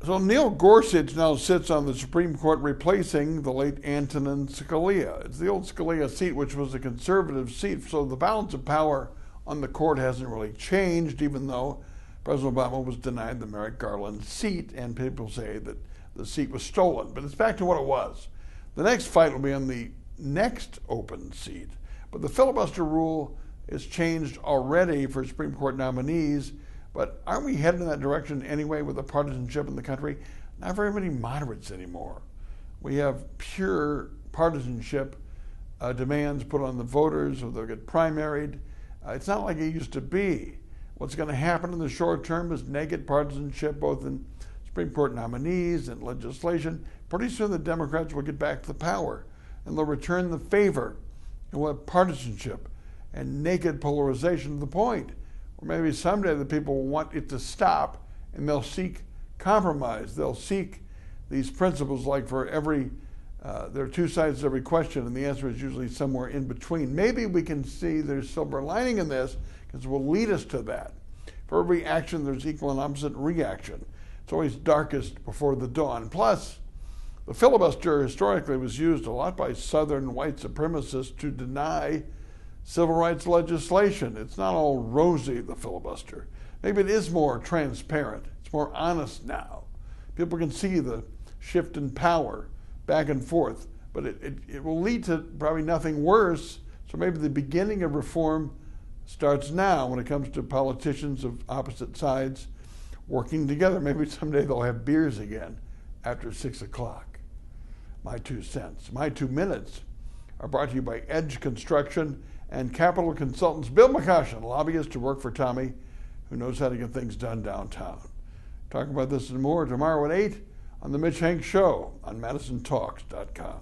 So Neil Gorsuch now sits on the Supreme Court replacing the late Antonin Scalia. It's the old Scalia seat, which was a conservative seat, so the balance of power on the court hasn't really changed, even though President Obama was denied the Merrick Garland seat, and people say that the seat was stolen. But it's back to what it was. The next fight will be on the next open seat. But the filibuster rule is changed already for Supreme Court nominees. But aren't we heading in that direction anyway with the partisanship in the country? Not very many moderates anymore. We have pure partisanship demands put on the voters, or they'll get primaried. It's not like it used to be. What's going to happen in the short term is naked partisanship, both in Supreme Court nominees and legislation. Pretty soon the Democrats will get back to the power, and they'll return the favor, and we'll have partisanship and naked polarization to the point. Or maybe someday the people will want it to stop, and they'll seek compromise. They'll seek these principles, like for every, there are two sides to every question, and the answer is usually somewhere in between. Maybe we can see there's silver lining in this, because it will lead us to that. For every action, there's equal and opposite reaction. It's always darkest before the dawn. Plus, the filibuster historically was used a lot by Southern white supremacists to deny civil rights legislation. It's not all rosy, the filibuster. Maybe it is more transparent. It's more honest now. People can see the shift in power back and forth, but it will lead to probably nothing worse. So maybe the beginning of reform starts now when it comes to politicians of opposite sides working together. Maybe someday they'll have beers again after 6 o'clock. My 2 cents. My 2 minutes are brought to you by Edge Construction and Capital Consultants. Bill McCoshen, lobbyist to work for Tommy, who knows how to get things done downtown. Talk about this and more tomorrow at 8 on the Mitch Henck Show on madisontalks.com.